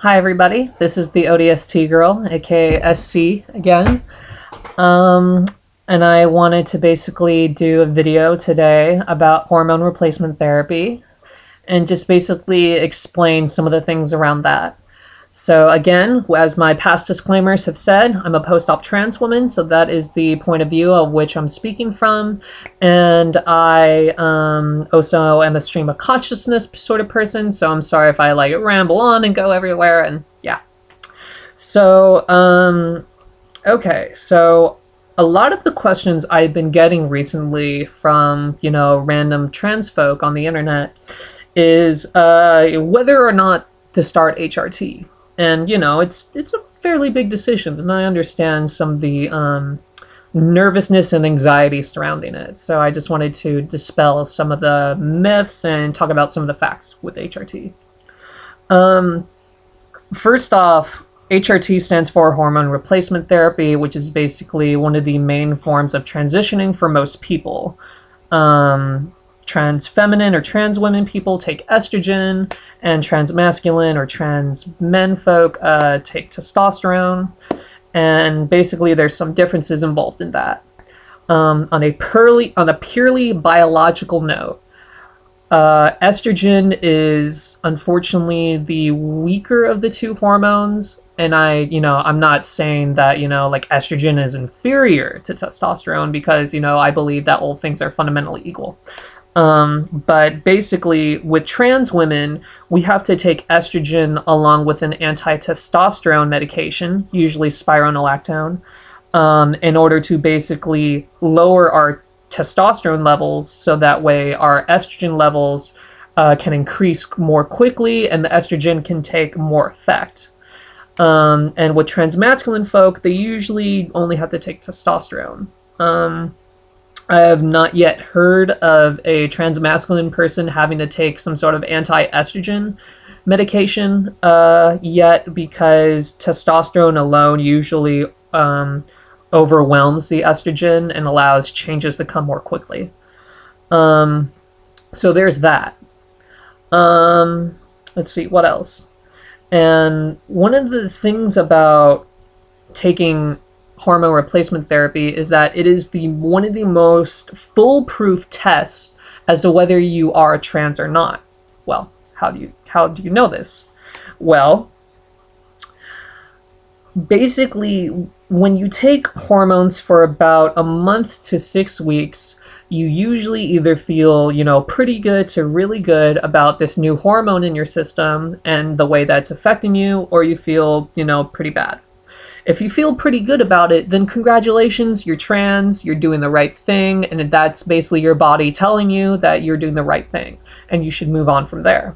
Hi everybody, this is the ODST Girl, aka SC again. Um, and I wanted to basically do a video today about hormone replacement therapy and just basically explain some of the things around that. So again, as my past disclaimers have said, I'm a post-op trans woman, so that is the point of view of which I'm speaking from. And I also am a stream of consciousness sort of person, so I'm sorry if I ramble on and go everywhere, and yeah. So, okay, so a lot of the questions I've been getting recently from, random trans folk on the internet is whether or not to start HRT. And it's a fairly big decision, and I understand some of the nervousness and anxiety surrounding it. So I just wanted to dispel some of the myths and talk about some of the facts with HRT. First off, HRT stands for Hormone Replacement Therapy, which is basically one of the main forms of transitioning for most people. Trans feminine or trans women people take estrogen, and trans masculine or trans men folk take testosterone, and basically there's some differences involved in that. On a purely biological note, estrogen is unfortunately the weaker of the two hormones, and I'm not saying that estrogen is inferior to testosterone, because I believe that all things are fundamentally equal. But basically, with trans women, we have to take estrogen along with an anti-testosterone medication, usually spironolactone, in order to basically lower our testosterone levels, so that way our estrogen levels can increase more quickly and the estrogen can take more effect. And with transmasculine folk, they usually only have to take testosterone. I have not yet heard of a transmasculine person having to take some sort of anti-estrogen medication yet, because testosterone alone usually overwhelms the estrogen and allows changes to come more quickly. So there's that. Let's see, what else? And one of the things about taking hormone replacement therapy is that it is one of the most foolproof tests as to whether you are trans or not. Well, how do you know this? Well, basically, when you take hormones for about a month to 6 weeks, you usually either feel, pretty good to really good about this new hormone in your system and the way that's affecting you, or you feel, pretty bad. If you feel pretty good about it, then congratulations, you're trans, you're doing the right thing, and that's basically your body telling you that you're doing the right thing, and you should move on from there.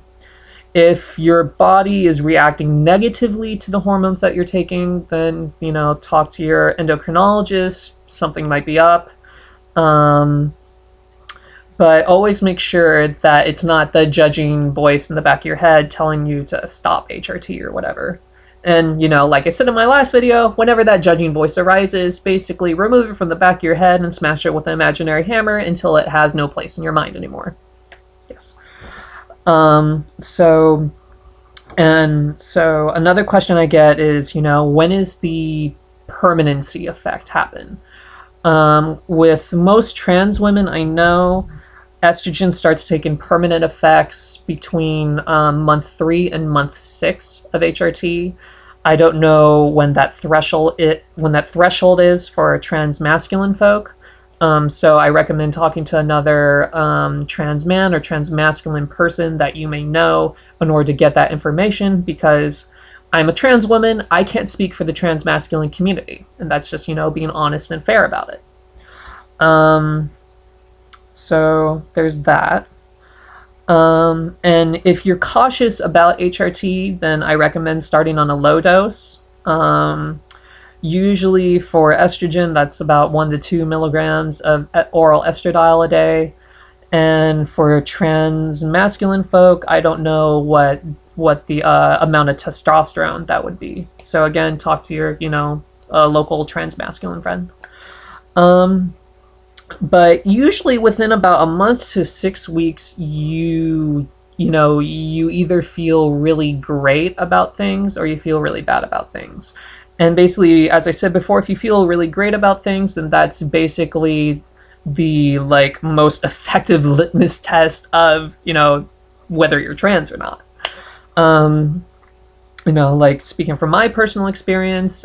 If your body is reacting negatively to the hormones that you're taking, then, talk to your endocrinologist, something might be up. But always make sure that it's not the judging voice in the back of your head telling you to stop HRT or whatever. And, like I said in my last video, whenever that judging voice arises, basically remove it from the back of your head and smash it with an imaginary hammer until it has no place in your mind anymore. Yes. So another question I get is, when is the permanency effect happen? With most trans women I know, estrogen starts taking permanent effects between month 3 and month 6 of HRT. I don't know when that threshold is for trans masculine folk. So I recommend talking to another trans man or trans masculine person that you may know in order to get that information, because I'm a trans woman. I can't speak for the trans masculine community, and that's just being honest and fair about it. So there's that. And if you're cautious about HRT, then I recommend starting on a low dose. Usually for estrogen, that's about 1 to 2 milligrams of oral estradiol a day. And for trans masculine folk, I don't know what the amount of testosterone that would be. So again, talk to your, local trans masculine friend. But usually within about a month to 6 weeks, you you know, you either feel really great about things or you feel really bad about things. And basically, as I said before, if you feel really great about things, then that's basically the like most effective litmus test of, you know, whether you're trans or not. Um, you know, like speaking from my personal experience,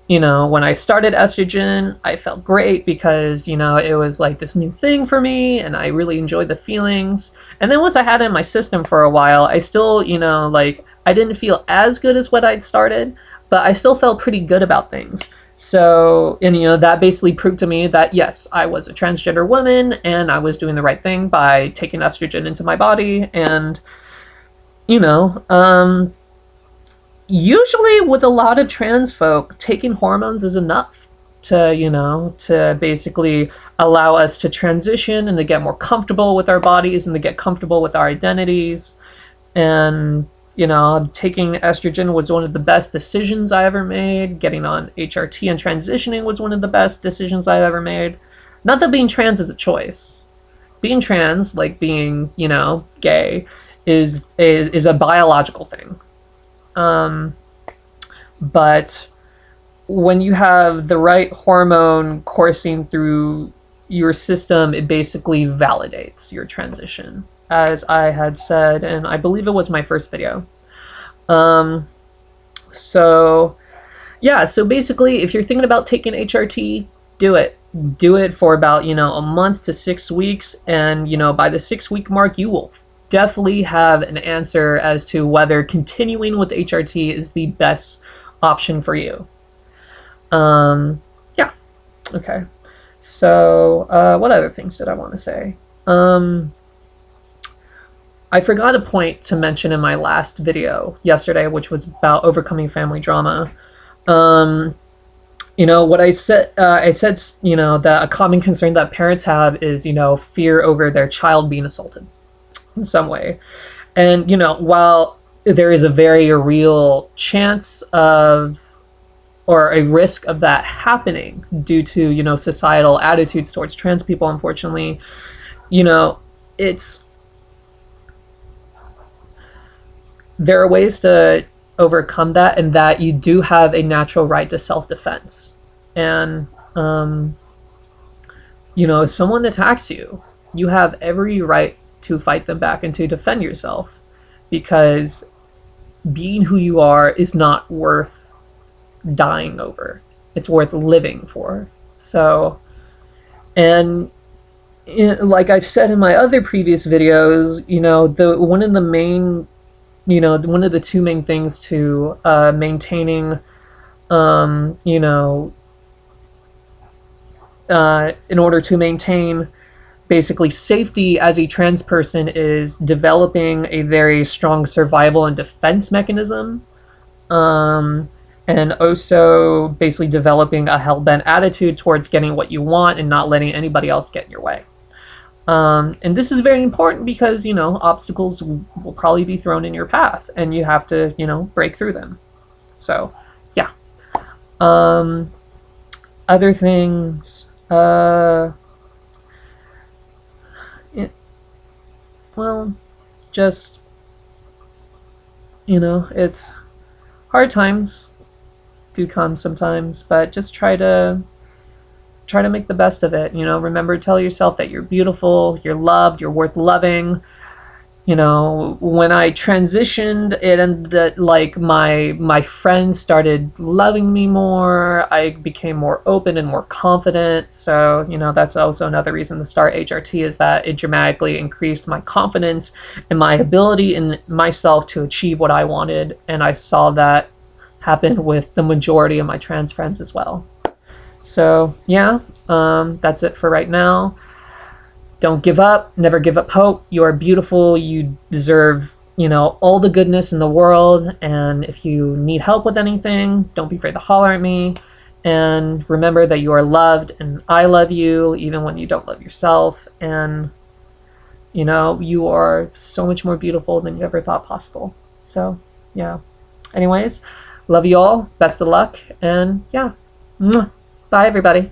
you know, when I started estrogen, I felt great because, you know, it was like this new thing for me and I really enjoyed the feelings. And then once I had it in my system for a while, I still, you know, like I didn't feel as good as what I'd started, but I still felt pretty good about things. So, and you know, that basically proved to me that yes, I was a transgender woman and I was doing the right thing by taking estrogen into my body. And, you know, usually with a lot of trans folk, taking hormones is enough to, you know, to basically allow us to transition and to get more comfortable with our bodies and to get comfortable with our identities. And, you know, taking estrogen was one of the best decisions I ever made. Getting on HRT and transitioning was one of the best decisions I ever made. Not that being trans is a choice. Being trans, like being, you know, gay, is a biological thing. But when you have the right hormone coursing through your system, it basically validates your transition, as I had said, and I believe it was my first video. So yeah, so basically, if you're thinking about taking HRT, do it. Do it for about, you know, a month to 6 weeks, and, you know, by the 6-week mark, you will definitely have an answer as to whether continuing with HRT is the best option for you. Yeah. Okay. So, what other things did I want to say? I forgot a point to mention in my last video yesterday, which was about overcoming family drama. You know, what I said, you know, that a common concern that parents have is, you know, fear over their child being assaulted in some way. And, you know, while there is a very real chance of, or a risk of that happening due to, you know, societal attitudes towards trans people, unfortunately, you know, there are ways to overcome that, and that you do have a natural right to self-defense. And, you know, if someone attacks you, you have every right to fight them back and to defend yourself, because being who you are is not worth dying over. It's worth living for. So, and like I've said in my other previous videos, you know, one of the two main things to maintaining, you know, in order to maintain basically safety as a trans person is developing a very strong survival and defense mechanism, and also basically developing a hell-bent attitude towards getting what you want and not letting anybody else get in your way. And this is very important because, you know, obstacles will probably be thrown in your path and you have to, you know, break through them. So, yeah. Other things, well, just, you know, it's hard times do come sometimes, but just try to make the best of it. You know, remember to tell yourself that you're beautiful, you're loved, you're worth loving. You know, when I transitioned, it ended that like my friends started loving me more. I became more open and more confident. So, you know, that's also another reason to start HRT, is that it dramatically increased my confidence and my ability in myself to achieve what I wanted. And I saw that happen with the majority of my trans friends as well. So, yeah, that's it for right now. Don't give up. Never give up hope. You are beautiful. You deserve, you know, all the goodness in the world. And if you need help with anything, don't be afraid to holler at me. And remember that you are loved and I love you even when you don't love yourself. And, you know, you are so much more beautiful than you ever thought possible. So, yeah. Anyways, love you all. Best of luck. And, yeah. Bye, everybody.